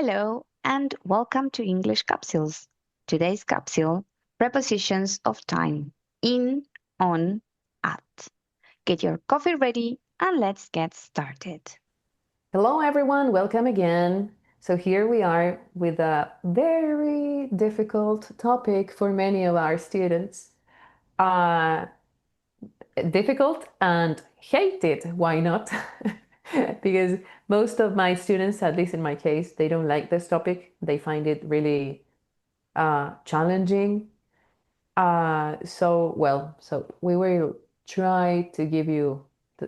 Hello and welcome to English Capsules. Today's capsule, Prepositions of Time. In, on, at. Get your coffee ready and let's get started. Hello everyone, welcome again. So here we are with a very difficult topic for many of our students. Uh, Difficult and hated, why not? Because most of my students, at least in my case, they don't like this topic. They find it really challenging. So we will try to give you,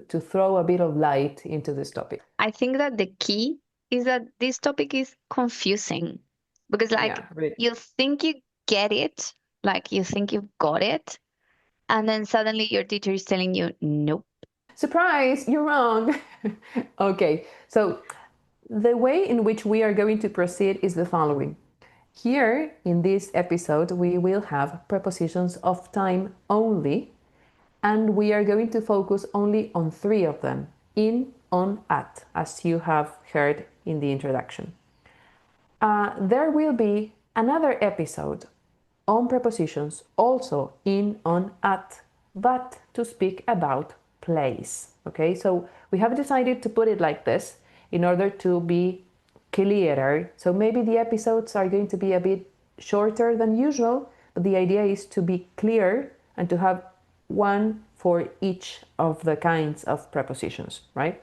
to throw a bit of light into this topic. I think that the key is that this topic is confusing because, Yeah, really. you think you get it, you think you've got it, and then suddenly your teacher is telling you, nope. Surprise, you're wrong. Okay, so the way in which we are going to proceed is the following. Here in this episode, we will have prepositions of time only, and we are going to focus only on three of them: in, on, at, as you have heard in the introduction. There will be another episode on prepositions, also in, on, at, but to speak about place. Okay, so we have decided to put it like this in order to be clearer. So maybe the episodes are going to be a bit shorter than usual, but the idea is to be clear and to have one for each of the kinds of prepositions, right?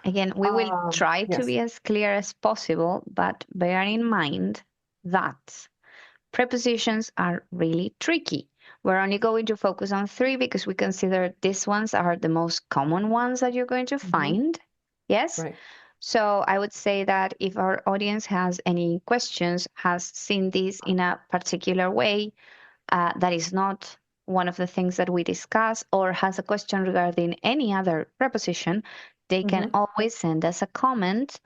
Again, we will try to Yes. be as clear as possible, but bear in mind that prepositions are really tricky. We're only going to focus on three because we consider these ones are the most common ones that you're going to Mm-hmm. find. Yes? Right. So I would say that if our audience has any questions, has seen this in a particular way, that is not one of the things that we discuss, or has a question regarding any other preposition, they can Mm-hmm. always send us a comment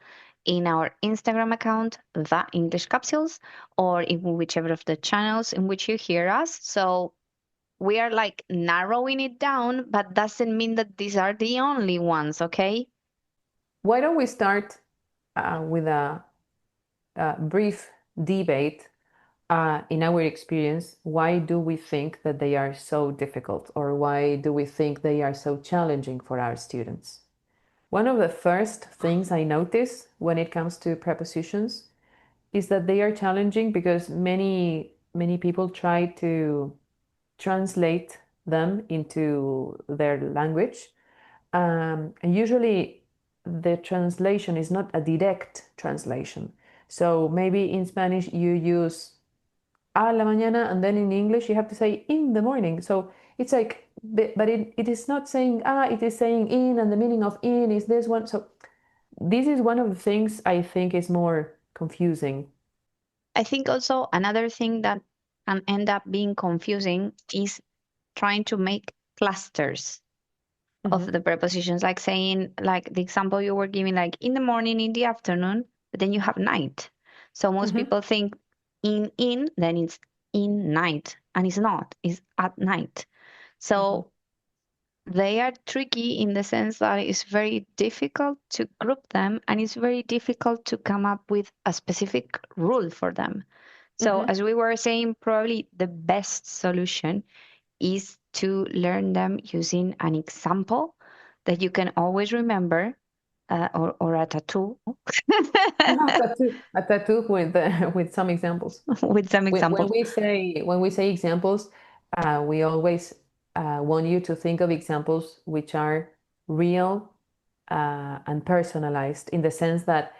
in our Instagram account, The English Capsules, or in whichever of the channels in which you hear us. So we are narrowing it down, but doesn't mean that these are the only ones, okay? Why don't we start with a brief debate in our experience? Why do we think that they are so difficult, or why do we think they are so challenging for our students? One of the first things I notice when it comes to prepositions is that they are challenging because many people try to translate them into their language. And usually the translation is not a direct translation. So maybe in Spanish you use a la mañana, and then in English you have to say in the morning. So it's like, but it is not saying it is saying in, and the meaning of in is this one. So this is one of the things I think is more confusing. I think also another thing that can end up being confusing is trying to make clusters of Mm-hmm. the prepositions, like saying, like the example you were giving, like in the morning, in the afternoon, but then you have night. So most Mm-hmm. people think in, then it's in night, and it's not, it's at night. Mm-hmm. So they are tricky in the sense that it's very difficult to group them and it's very difficult to come up with a specific rule for them. So, Mm-hmm. as we were saying, probably the best solution is to learn them using an example that you can always remember, or a tattoo A tattoo with some examples. with some When examples. we say examples, we always want you to think of examples which are real and personalized, in the sense that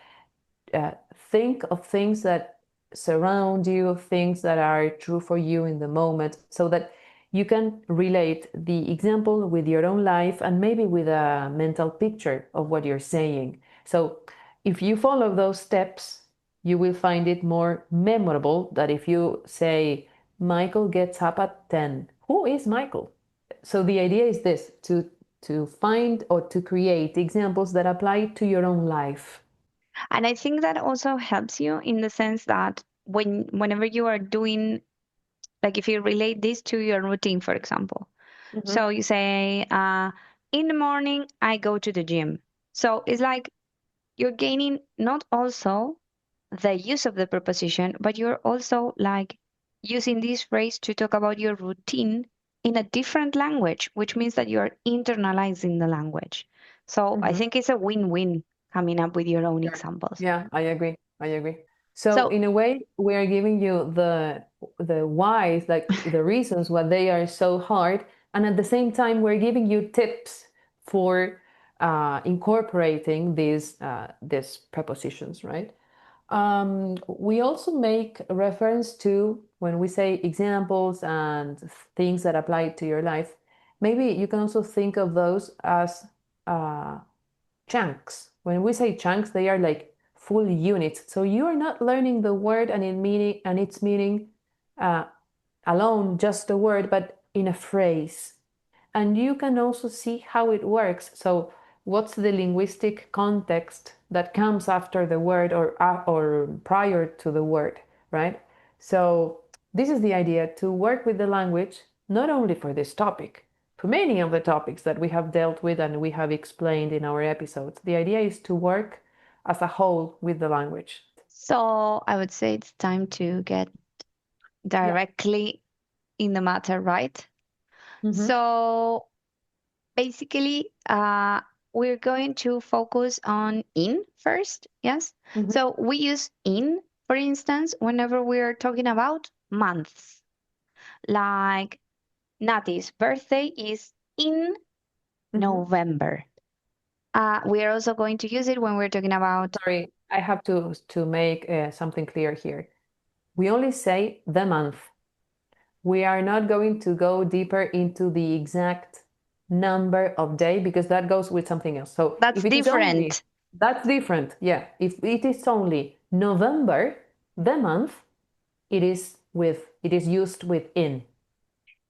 think of things that surround you, things that are true for you in the moment, so that you can relate the example with your own life and maybe with a mental picture of what you're saying. So if you follow those steps, you will find it more memorable than if you say, Michael gets up at 10. Who is Michael? So the idea is this, to find or to create examples that apply to your own life. And I think that also helps you in the sense that whenever you are doing, like if you relate this to your routine, for example. Mhm. So you say, in the morning, I go to the gym. So it's like you're gaining not also the use of the preposition, but you're also like using this phrase to talk about your routine in a different language, which means that you're internalizing the language. So I Mhm. think it's a win-win coming up with your own Sure. examples. Yeah, I agree. I agree. So So in a way, we are giving you the whys, like the reasons why they are so hard, and at the same time, we're giving you tips for incorporating these prepositions, right? We also make reference to when we say examples and things that apply to your life. Maybe you can also think of those as uh, chunks. When we say chunks, they are like full units. So you are not learning the word and its meaning uh, alone, just a word, but in a phrase. And you can also see how it works. So what's the linguistic context that comes after the word or prior to the word, right? So this is the idea to work with the language, not only for this topic, for many of the topics that we have dealt with and we have explained in our episodes. The idea is to work as a whole with the language. so I would say it's time to get Yeah. directly in the matter, right? Mm-hmm. So basically, we're going to focus on in first. Yes. Mm-hmm. So we use in, for instance, whenever we're talking about months, like Nati's birthday is in Mm-hmm. November. We are also going to use it when we're talking about. Sorry, I have to make something clear here. We only say the month. We are not going to go deeper into the exact number of day because that goes with something else. So That's if it is only, different. that's different. Yeah. If it is only November, the month, it is used with in.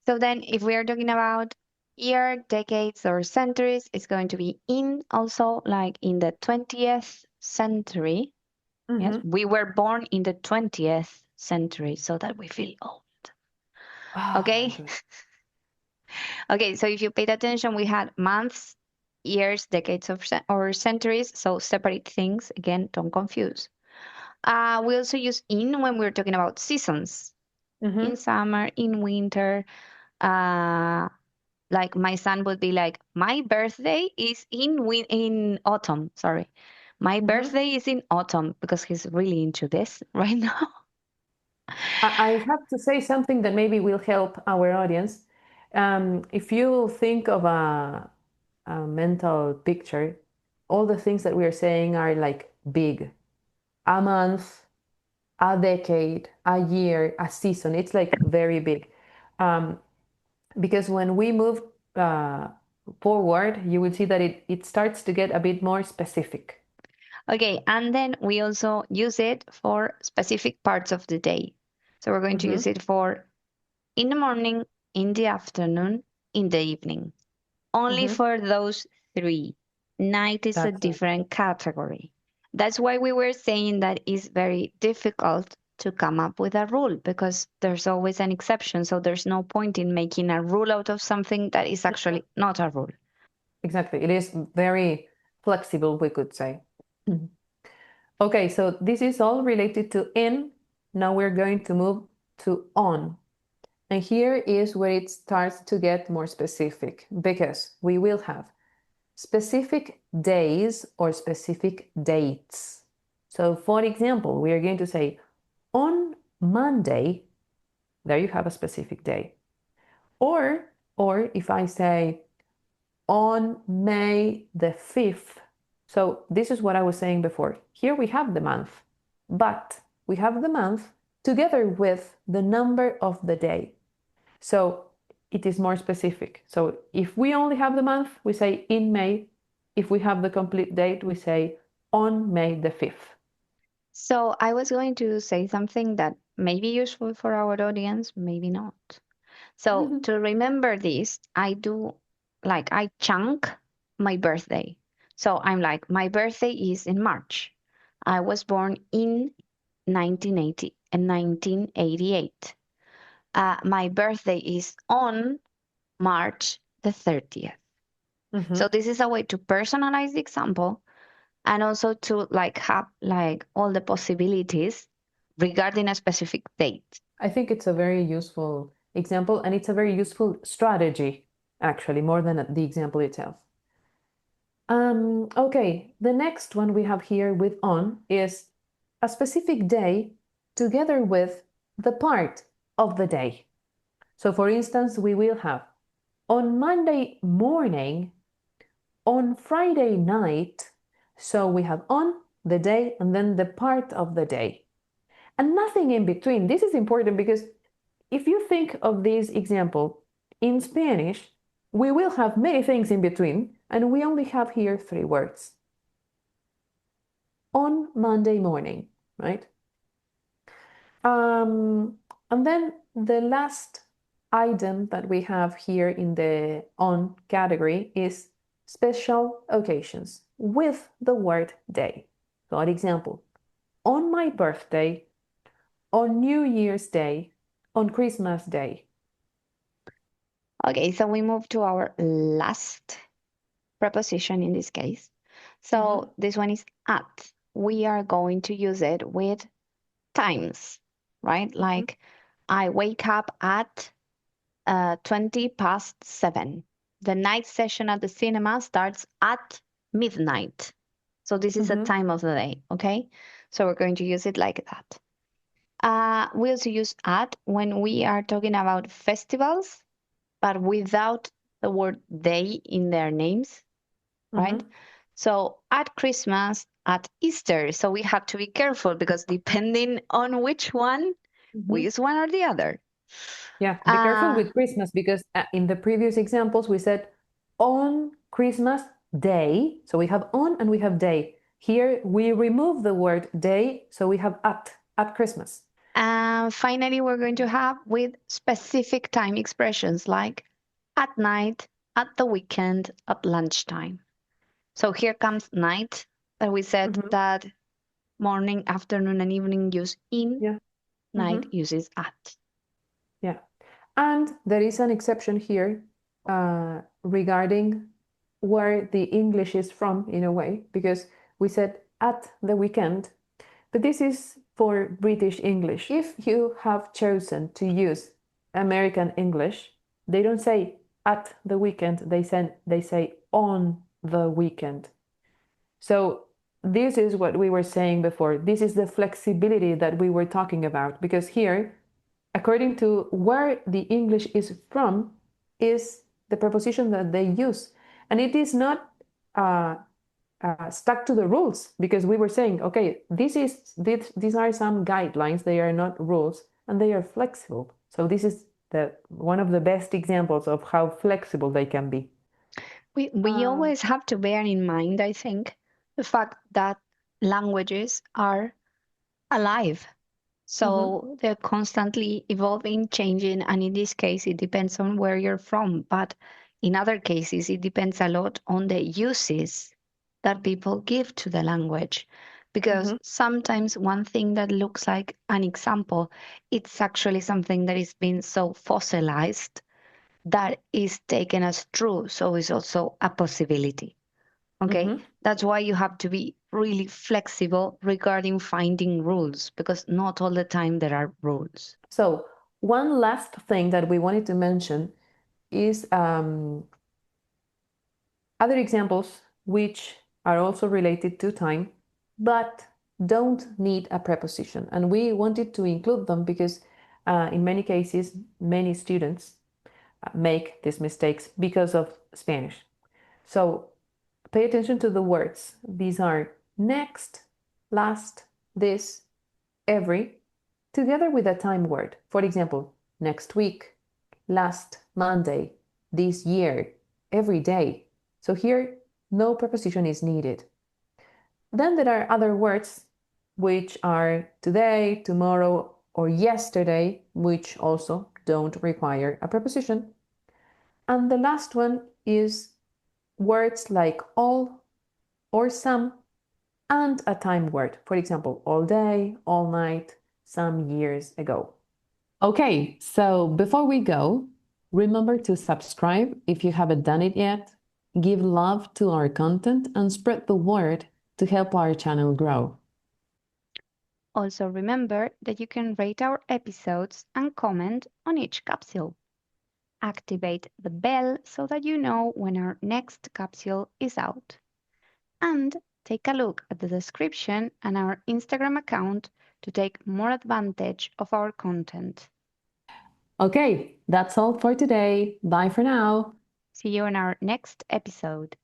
So then, if we are talking about year, decades, or centuries, it's going to be in also, like in the 20th century. Yes, Mm-hmm. we were born in the 20th century, so that we feel old. Oh my Okay. God. Okay, so if you paid attention, we had months, years, decades, or centuries. So separate things. Again, don't confuse. We also use in when we're talking about seasons. In Mm-hmm. summer, in winter. Uh, like my son would be like, my birthday is in autumn. Sorry, my Mm-hmm. birthday is in autumn because he's really into this right now. I have to say something that maybe will help our audience. If you think of a mental picture, all the things that we are saying are like big. A month, a decade, a year, a season. It's like very big. Um, because when we move uh, forward, you will see that it starts to get a bit more specific. Okay, and then we also use it for specific parts of the day. So we're going to Mm-hmm. use it for in the morning, in the afternoon, in the evening. Only Mm-hmm. for those three. Night is a That's right. different category. That's why we were saying that it's very difficult to come up with a rule because there's always an exception. So there's no point in making a rule out of something that is actually not a rule. Exactly. It is very flexible, we could say. Mhm. Okay, so this is all related to in. Now we're going to move to on. And here is where it starts to get more specific because we will have specific days or specific dates. So, for example, we are going to say on Monday, there you have a specific day. Or if I say on May the 5th. So this is what I was saying before. Here we have the month, but we have the month together with the number of the day. So it is more specific. So if we only have the month, we say in May. If we have the complete date, we say on May the 5th. So I was going to say something that may be useful for our audience, maybe not. So Mhm. to remember this, I do like I chunk my birthday. So I'm like, my birthday is in March. I was born in 1980 and 1988. My birthday is on March the 30th. So Mhm. this is a way to personalize the example and also to like have like all the possibilities regarding a specific date. I think it's a very useful example, and it's a very useful strategy, actually, more than the example itself. Okay, the next one we have here with on is a specific day together with the part of the day. So for instance, we will have on Monday morning, on Friday night. So we have on the day and then the part of the day. And nothing in between. This is important because if you think of this example in Spanish, we will have many things in between, and we only have here 3 words. On Monday morning, right? And then the last item that we have here in the on category is special occasions with the word day. So an example, on my birthday, on New Year's Day, on Christmas Day. Okay, so we move to our last preposition in this case. So this one is at. We are going to use it with times, right? Like I wake up at 20 past 7. The night session at the cinema starts at midnight. So this is a time of the day, okay? So we're going to use it like that. We also use at when we are talking about festivals, but without the word they in their names, right? So at Christmas, at Easter. So we have to be careful because depending on which one, we use one or the other. Yeah, be careful with Christmas because in the previous examples we said on Christmas Day. So we have on and we have day. Here we remove the word day, so we have at Christmas. And finally, we're going to have with specific time expressions like at night, at the weekend, at lunchtime. So here comes night that we said that morning, afternoon, and evening use in, Yeah. night uses at. Yeah. And there is an exception here regarding where the English is from, in a way, because we said at the weekend, but this is for British English. If you have chosen to use American English, they don't say at the weekend, they say on the weekend. So this is what we were saying before. This is the flexibility that we were talking about, because here, according to where the English is from, is the preposition that they use. And it is not stuck to the rules, because we were saying, okay, these are some guidelines, they are not rules, and they are flexible. So this is one of the best examples of how flexible they can be. We always have to bear in mind, I think, the fact that languages are alive. So they're constantly evolving, changing, and in this case, it depends on where you're from. But in other cases, it depends a lot on the uses that people give to the language. Because sometimes one thing that looks like an example, it's actually something that is being so fossilized that is taken as true. So it's also a possibility. Okay. That's why you have to be really flexible regarding finding rules because not all the time there are rules. So one last thing that we wanted to mention is other examples which are also related to time, but don't need a preposition. And we wanted to include them because in many cases, many students make these mistakes because of Spanish. So pay attention to the words. These are next, last, this, every, together with a time word. For example, next week, last Monday, this year, every day. So here, no preposition is needed. Then there are other words which are today, tomorrow, or yesterday, which also don't require a preposition. And the last one is words like all or some and a time word. For example, all day, all night, some years ago. Okay, so before we go, remember to subscribe if you haven't done it yet, give love to our content, and spread the word to help our channel grow. Also remember that you can rate our episodes and comment on each capsule. Activate the bell so that you know when our next capsule is out. And take a look at the description and our Instagram account to take more advantage of our content. Okay, that's all for today. Bye for now. See you in our next episode.